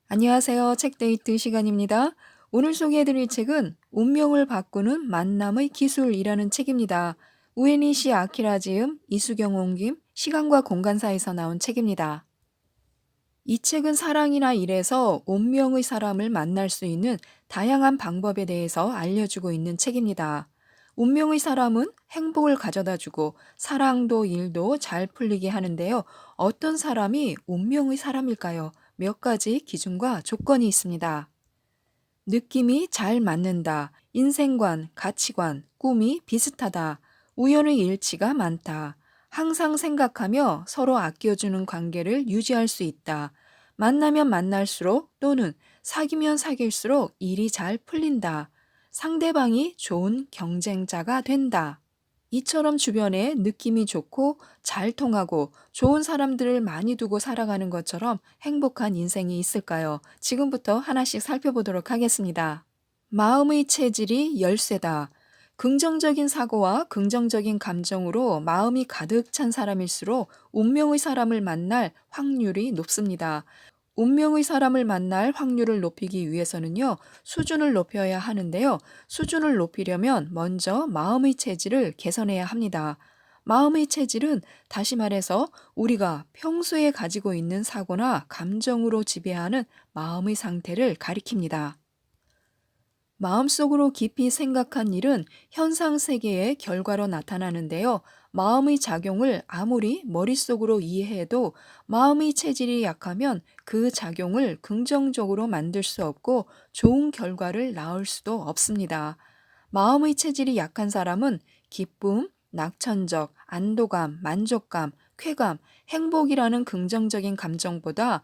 안녕하세요. 책데이트 시간입니다. 오늘 소개해드릴 책은 운명을 바꾸는 만남의 기술이라는 책입니다. 우에니시 아키라 지음, 이수경 옮김, 시간과 공간사에서 나온 책입니다. 이 책은 사랑이나 일에서 운명의 사람을 만날 수 있는 다양한 방법에 대해서 알려주고 있는 책입니다. 운명의 사람은 행복을 가져다주고 사랑도 일도 잘 풀리게 하는데요. 어떤 사람이 운명의 사람일까요? 몇 가지 기준과 조건이 있습니다. 느낌이 잘 맞는다. 인생관, 가치관, 꿈이 비슷하다. 우연의 일치가 많다. 항상 생각하며 서로 아껴주는 관계를 유지할 수 있다. 만나면 만날수록 또는 사귀면 사귈수록 일이 잘 풀린다. 상대방이 좋은 경쟁자가 된다. 이처럼 주변에 느낌이 좋고 잘 통하고 좋은 사람들을 많이 두고 살아가는 것처럼 행복한 인생이 있을까요? 지금부터 하나씩 살펴보도록 하겠습니다. 마음의 체질이 열쇠다. 긍정적인 사고와 긍정적인 감정으로 마음이 가득 찬 사람일수록 운명의 사람을 만날 확률이 높습니다. 운명의 사람을 만날 확률을 높이기 위해서는요, 수준을 높여야 하는데요. 수준을 높이려면 먼저 마음의 체질을 개선해야 합니다. 마음의 체질은 다시 말해서 우리가 평소에 가지고 있는 사고나 감정으로 지배하는 마음의 상태를 가리킵니다. 마음속으로 깊이 생각한 일은 현상 세계의 결과로 나타나는데요. 마음의 작용을 아무리 머릿속으로 이해해도 마음의 체질이 약하면 그 작용을 긍정적으로 만들 수 없고 좋은 결과를 낳을 수도 없습니다. 마음의 체질이 약한 사람은 기쁨, 낙천적, 안도감, 만족감, 쾌감, 행복이라는 긍정적인 감정보다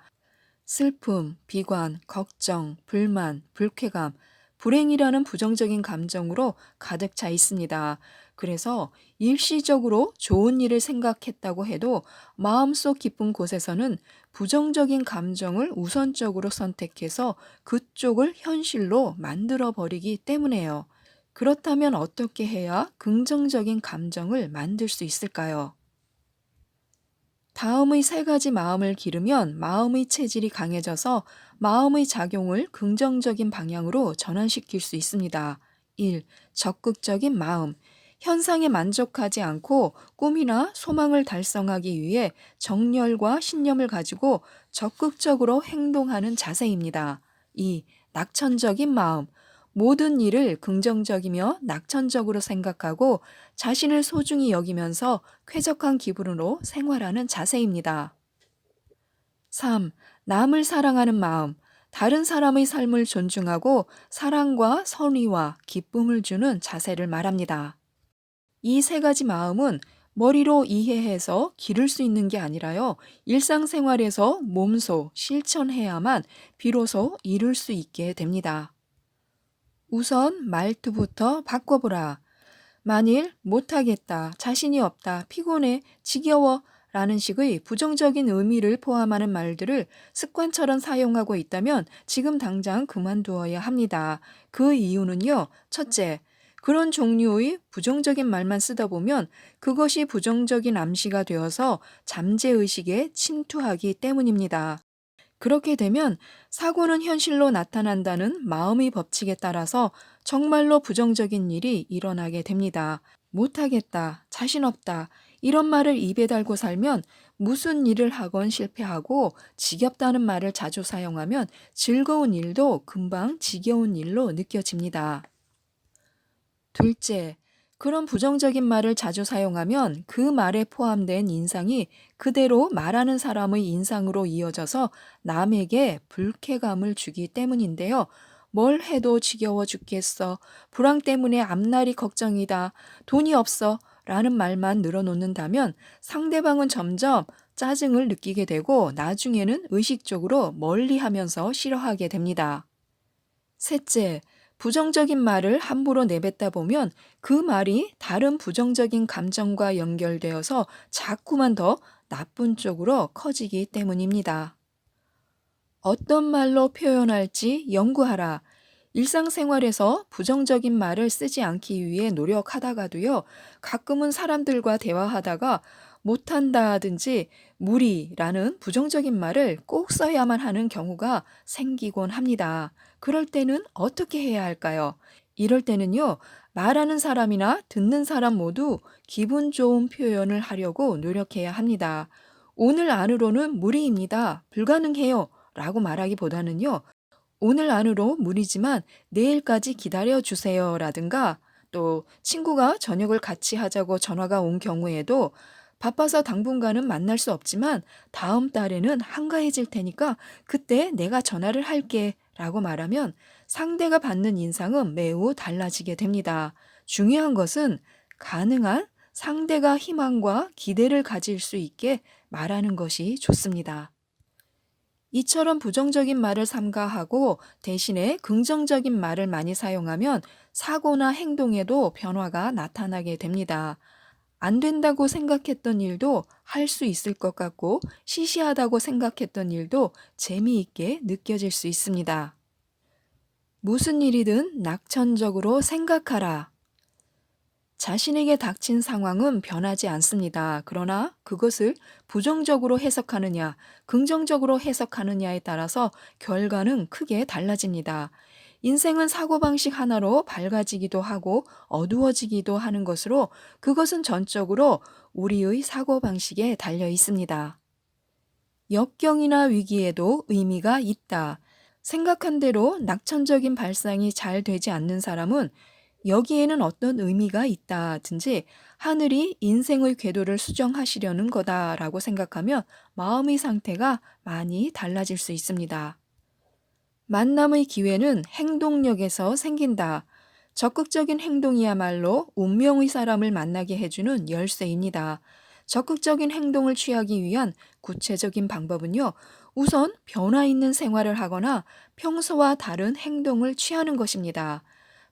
슬픔, 비관, 걱정, 불만, 불쾌감, 불행이라는 부정적인 감정으로 가득 차 있습니다. 그래서 일시적으로 좋은 일을 생각했다고 해도 마음속 깊은 곳에서는 부정적인 감정을 우선적으로 선택해서 그쪽을 현실로 만들어 버리기 때문에요. 그렇다면 어떻게 해야 긍정적인 감정을 만들 수 있을까요? 다음의 세 가지 마음을 기르면 마음의 체질이 강해져서 마음의 작용을 긍정적인 방향으로 전환시킬 수 있습니다. 1. 적극적인 마음. 현상에 만족하지 않고 꿈이나 소망을 달성하기 위해 정열과 신념을 가지고 적극적으로 행동하는 자세입니다. 2. 낙천적인 마음. 모든 일을 긍정적이며 낙천적으로 생각하고 자신을 소중히 여기면서 쾌적한 기분으로 생활하는 자세입니다. 3. 남을 사랑하는 마음. 다른 사람의 삶을 존중하고 사랑과 선의와 기쁨을 주는 자세를 말합니다. 이 세 가지 마음은 머리로 이해해서 기를 수 있는 게 아니라요. 일상생활에서 몸소 실천해야만 비로소 이룰 수 있게 됩니다. 우선 말투부터 바꿔보라. 만일 못하겠다, 자신이 없다, 피곤해, 지겨워 라는 식의 부정적인 의미를 포함하는 말들을 습관처럼 사용하고 있다면 지금 당장 그만두어야 합니다. 그 이유는요, 첫째, 그런 종류의 부정적인 말만 쓰다 보면 그것이 부정적인 암시가 되어서 잠재의식에 침투하기 때문입니다. 그렇게 되면 사고는 현실로 나타난다는 마음의 법칙에 따라서 정말로 부정적인 일이 일어나게 됩니다. 못하겠다, 자신 없다, 이런 말을 입에 달고 살면 무슨 일을 하건 실패하고 지겹다는 말을 자주 사용하면 즐거운 일도 금방 지겨운 일로 느껴집니다. 둘째, 그런 부정적인 말을 자주 사용하면 그 말에 포함된 인상이 그대로 말하는 사람의 인상으로 이어져서 남에게 불쾌감을 주기 때문인데요. 뭘 해도 지겨워 죽겠어. 불황 때문에 앞날이 걱정이다. 돈이 없어. 라는 말만 늘어놓는다면 상대방은 점점 짜증을 느끼게 되고 나중에는 의식적으로 멀리 하면서 싫어하게 됩니다. 셋째, 부정적인 말을 함부로 내뱉다 보면 그 말이 다른 부정적인 감정과 연결되어서 자꾸만 더 나쁜 쪽으로 커지기 때문입니다. 어떤 말로 표현할지 연구하라. 일상생활에서 부정적인 말을 쓰지 않기 위해 노력하다가도요, 가끔은 사람들과 대화하다가 못한다든지 무리라는 부정적인 말을 꼭 써야만 하는 경우가 생기곤 합니다. 그럴 때는 어떻게 해야 할까요? 이럴 때는요, 말하는 사람이나 듣는 사람 모두 기분 좋은 표현을 하려고 노력해야 합니다. 오늘 안으로는 무리입니다. 불가능해요. 라고 말하기보다는요, 오늘 안으로 무리지만 내일까지 기다려 주세요. 라든가 또 친구가 저녁을 같이 하자고 전화가 온 경우에도 바빠서 당분간은 만날 수 없지만 다음 달에는 한가해질 테니까 그때 내가 전화를 할게. 라고 말하면 상대가 받는 인상은 매우 달라지게 됩니다. 중요한 것은 가능한 상대가 희망과 기대를 가질 수 있게 말하는 것이 좋습니다. 이처럼 부정적인 말을 삼가하고 대신에 긍정적인 말을 많이 사용하면 사고나 행동에도 변화가 나타나게 됩니다. 안 된다고 생각했던 일도 할 수 있을 것 같고 시시하다고 생각했던 일도 재미있게 느껴질 수 있습니다. 무슨 일이든 낙천적으로 생각하라. 자신에게 닥친 상황은 변하지 않습니다. 그러나 그것을 부정적으로 해석하느냐, 긍정적으로 해석하느냐에 따라서 결과는 크게 달라집니다. 인생은 사고방식 하나로 밝아지기도 하고 어두워지기도 하는 것으로 그것은 전적으로 우리의 사고방식에 달려 있습니다. 역경이나 위기에도 의미가 있다. 생각한 대로 낙천적인 발상이 잘 되지 않는 사람은 여기에는 어떤 의미가 있다든지 하늘이 인생의 궤도를 수정하시려는 거다라고 생각하면 마음의 상태가 많이 달라질 수 있습니다. 만남의 기회는 행동력에서 생긴다. 적극적인 행동이야말로 운명의 사람을 만나게 해주는 열쇠입니다. 적극적인 행동을 취하기 위한 구체적인 방법은요, 우선 변화 있는 생활을 하거나 평소와 다른 행동을 취하는 것입니다.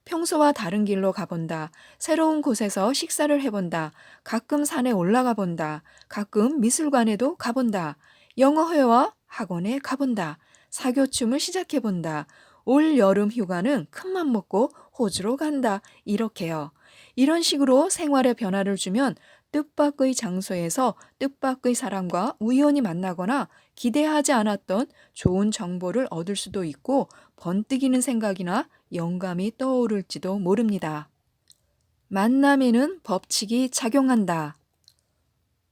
평소와 다른 길로 가본다. 새로운 곳에서 식사를 해본다. 가끔 산에 올라가 본다. 가끔 미술관에도 가본다. 영어회화 학원에 가본다. 사교춤을 시작해본다. 올 여름 휴가는 큰맘 먹고 호주로 간다. 이렇게요. 이런 식으로 생활에 변화를 주면 뜻밖의 장소에서 뜻밖의 사람과 우연히 만나거나 기대하지 않았던 좋은 정보를 얻을 수도 있고 번뜩이는 생각이나 영감이 떠오를지도 모릅니다. 만남에는 법칙이 작용한다.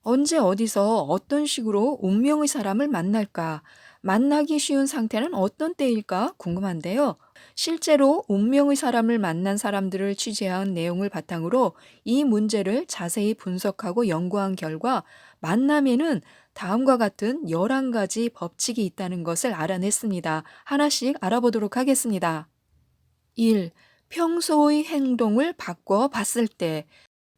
언제 어디서 어떤 식으로 운명의 사람을 만날까? 만나기 쉬운 상태는 어떤 때일까 궁금한데요. 실제로 운명의 사람을 만난 사람들을 취재한 내용을 바탕으로 이 문제를 자세히 분석하고 연구한 결과 만남에는 다음과 같은 11가지 법칙이 있다는 것을 알아냈습니다. 하나씩 알아보도록 하겠습니다. 1. 평소의 행동을 바꿔 봤을 때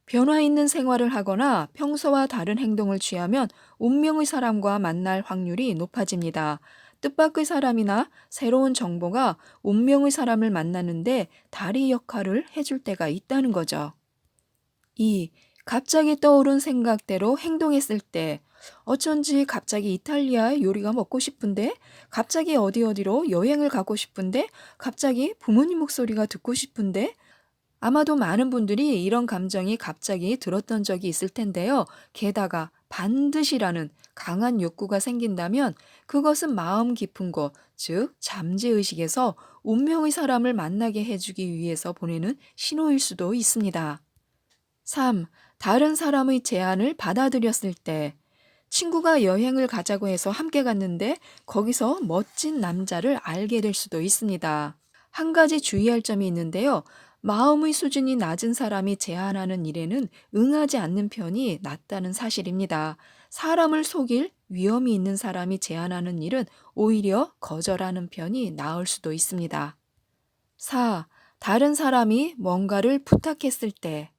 변화 있는 생활을 하거나 평소와 다른 행동을 취하면 운명의 사람과 만날 확률이 높아집니다. 뜻밖의 사람이나 새로운 정보가 운명의 사람을 만나는데 다리 역할을 해줄 때가 있다는 거죠. 2. 갑자기 떠오른 생각대로 행동했을 때 어쩐지 갑자기 이탈리아 요리가 먹고 싶은데 갑자기 어디로 여행을 가고 싶은데 갑자기 부모님 목소리가 듣고 싶은데 아마도 많은 분들이 이런 감정이 갑자기 들었던 적이 있을 텐데요. 게다가 반드시라는 강한 욕구가 생긴다면 그것은 마음 깊은 곳, 즉 잠재의식에서 운명의 사람을 만나게 해주기 위해서 보내는 신호일 수도 있습니다. 3. 다른 사람의 제안을 받아들였을 때 친구가 여행을 가자고 해서 함께 갔는데 거기서 멋진 남자를 알게 될 수도 있습니다. 한 가지 주의할 점이 있는데요. 마음의 수준이 낮은 사람이 제안하는 일에는 응하지 않는 편이 낫다는 사실입니다. 사람을 속일 위험이 있는 사람이 제안하는 일은 오히려 거절하는 편이 나을 수도 있습니다. 4. 다른 사람이 뭔가를 부탁했을 때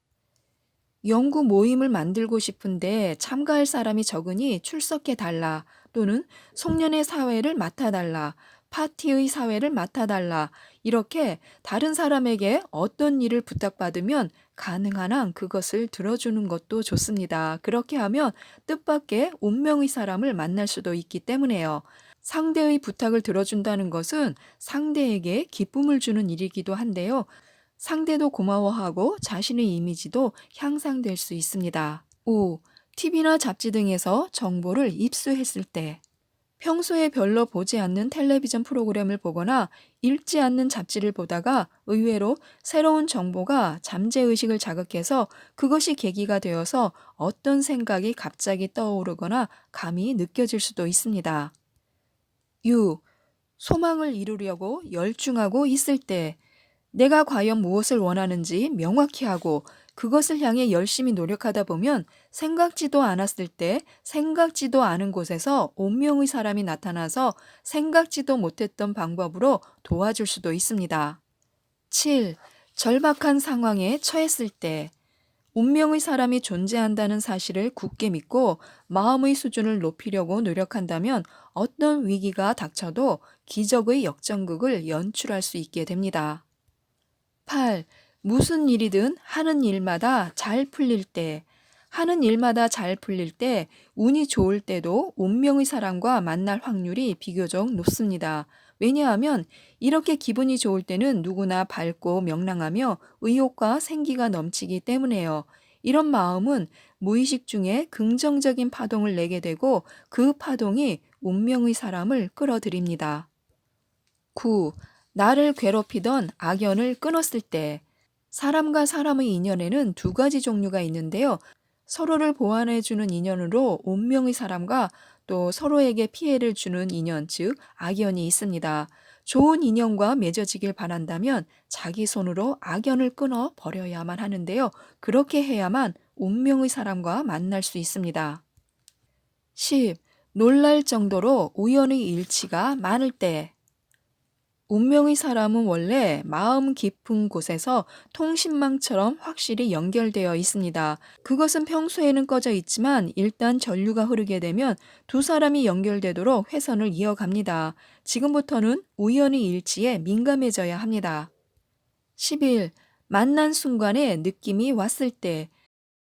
연구 모임을 만들고 싶은데 참가할 사람이 적으니 출석해 달라 또는 송년회 사회를 맡아달라, 파티의 사회를 맡아달라 이렇게 다른 사람에게 어떤 일을 부탁받으면 가능한 한 그것을 들어주는 것도 좋습니다. 그렇게 하면 뜻밖의 운명의 사람을 만날 수도 있기 때문에요. 상대의 부탁을 들어준다는 것은 상대에게 기쁨을 주는 일이기도 한데요. 상대도 고마워하고 자신의 이미지도 향상될 수 있습니다. 5. TV나 잡지 등에서 정보를 입수했을 때, 평소에 별로 보지 않는 텔레비전 프로그램을 보거나 읽지 않는 잡지를 보다가 의외로 새로운 정보가 잠재의식을 자극해서 그것이 계기가 되어서 어떤 생각이 갑자기 떠오르거나 감이 느껴질 수도 있습니다. 6. 소망을 이루려고 열중하고 있을 때, 내가 과연 무엇을 원하는지 명확히 하고 그것을 향해 열심히 노력하다 보면 생각지도 않았을 때 생각지도 않은 곳에서 운명의 사람이 나타나서 생각지도 못했던 방법으로 도와줄 수도 있습니다. 7. 절박한 상황에 처했을 때, 운명의 사람이 존재한다는 사실을 굳게 믿고 마음의 수준을 높이려고 노력한다면 어떤 위기가 닥쳐도 기적의 역전극을 연출할 수 있게 됩니다. 8. 무슨 일이든 하는 일마다 잘 풀릴 때, 하는 일마다 잘 풀릴 때, 운이 좋을 때도 운명의 사람과 만날 확률이 비교적 높습니다. 왜냐하면 이렇게 기분이 좋을 때는 누구나 밝고 명랑하며 의욕과 생기가 넘치기 때문에요. 이런 마음은 무의식 중에 긍정적인 파동을 내게 되고 그 파동이 운명의 사람을 끌어들입니다. 9. 나를 괴롭히던 악연을 끊었을 때, 사람과 사람의 인연에는 두 가지 종류가 있는데요. 서로를 보완해주는 인연으로 운명의 사람과 또 서로에게 피해를 주는 인연, 즉 악연이 있습니다. 좋은 인연과 맺어지길 바란다면 자기 손으로 악연을 끊어 버려야만 하는데요. 그렇게 해야만 운명의 사람과 만날 수 있습니다. 10. 놀랄 정도로 우연의 일치가 많을 때, 운명의 사람은 원래 마음 깊은 곳에서 통신망처럼 확실히 연결되어 있습니다. 그것은 평소에는 꺼져 있지만 일단 전류가 흐르게 되면 두 사람이 연결되도록 회선을 이어갑니다. 지금부터는 우연의 일치에 민감해져야 합니다. 11. 만난 순간에 느낌이 왔을 때,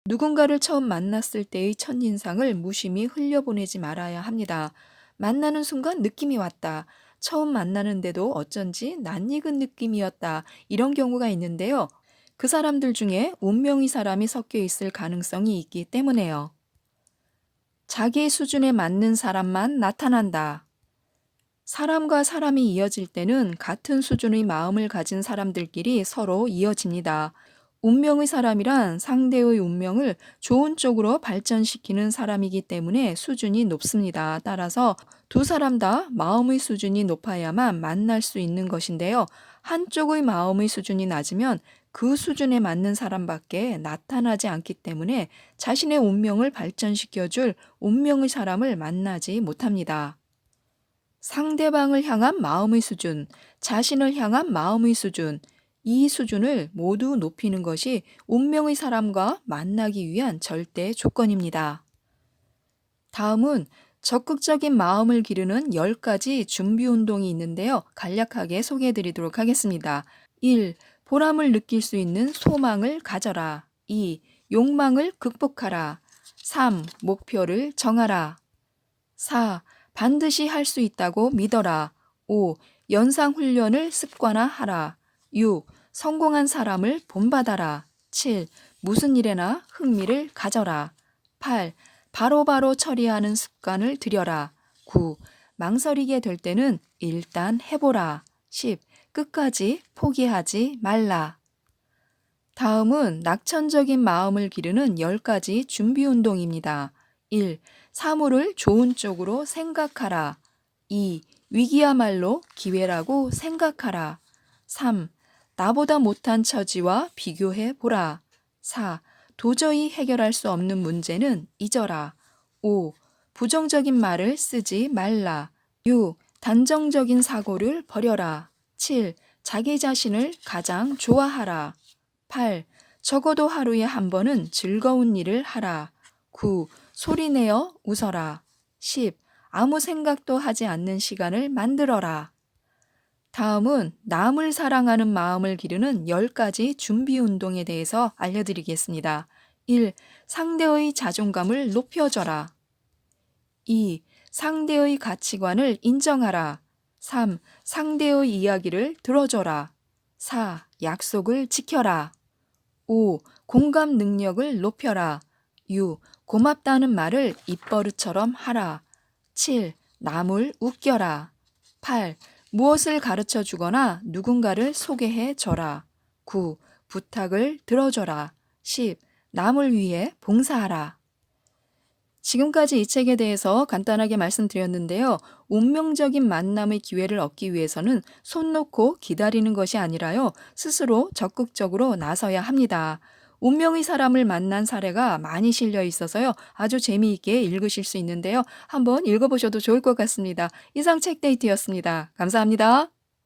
누군가를 처음 만났을 때의 첫인상을 무심히 흘려보내지 말아야 합니다. 만나는 순간 느낌이 왔다. 처음 만나는데도 어쩐지 낯익은 느낌이었다. 이런 경우가 있는데요. 그 사람들 중에 운명의 사람이 섞여 있을 가능성이 있기 때문에요. 자기 수준에 맞는 사람만 나타난다. 사람과 사람이 이어질 때는 같은 수준의 마음을 가진 사람들끼리 서로 이어집니다. 운명의 사람이란 상대의 운명을 좋은 쪽으로 발전시키는 사람이기 때문에 수준이 높습니다. 따라서 두 사람 다 마음의 수준이 높아야만 만날 수 있는 것인데요. 한쪽의 마음의 수준이 낮으면 그 수준에 맞는 사람밖에 나타나지 않기 때문에 자신의 운명을 발전시켜줄 운명의 사람을 만나지 못합니다. 상대방을 향한 마음의 수준, 자신을 향한 마음의 수준, 이 수준을 모두 높이는 것이 운명의 사람과 만나기 위한 절대 조건입니다. 다음은 적극적인 마음을 기르는 10가지 준비 운동이 있는데요. 간략하게 소개해 드리도록 하겠습니다. 1. 보람을 느낄 수 있는 소망을 가져라. 2. 욕망을 극복하라. 3. 목표를 정하라. 4. 반드시 할 수 있다고 믿어라. 5. 연상훈련을 습관화하라. 6. 성공한 사람을 본받아라. 7. 무슨 일에나 흥미를 가져라. 8. 바로바로 처리하는 습관을 들여라. 9. 망설이게 될 때는 일단 해보라. 10. 끝까지 포기하지 말라. 다음은 낙천적인 마음을 기르는 10가지 준비 운동입니다. 1. 사물을 좋은 쪽으로 생각하라. 2. 위기야말로 기회라고 생각하라. 3. 나보다 못한 처지와 비교해 보라. 4. 도저히 해결할 수 없는 문제는 잊어라. 5. 부정적인 말을 쓰지 말라. 6. 단정적인 사고를 버려라. 7. 자기 자신을 가장 좋아하라. 8. 적어도 하루에 한 번은 즐거운 일을 하라. 9. 소리내어 웃어라. 10. 아무 생각도 하지 않는 시간을 만들어라. 다음은 남을 사랑하는 마음을 기르는 10가지 준비 운동에 대해서 알려드리겠습니다. 1. 상대의 자존감을 높여줘라. 2. 상대의 가치관을 인정하라. 3. 상대의 이야기를 들어줘라. 4. 약속을 지켜라. 5. 공감 능력을 높여라. 6. 고맙다는 말을 입버릇처럼 하라. 7. 남을 웃겨라. 8. 무엇을 가르쳐 주거나 누군가를 소개해 줘라. 9. 부탁을 들어줘라. 10. 남을 위해 봉사하라. 지금까지 이 책에 대해서 간단하게 말씀드렸는데요. 운명적인 만남의 기회를 얻기 위해서는 손 놓고 기다리는 것이 아니라요. 스스로 적극적으로 나서야 합니다. 운명의 사람을 만난 사례가 많이 실려 있어서요. 아주 재미있게 읽으실 수 있는데요. 한번 읽어보셔도 좋을 것 같습니다. 이상 책데이트였습니다. 감사합니다.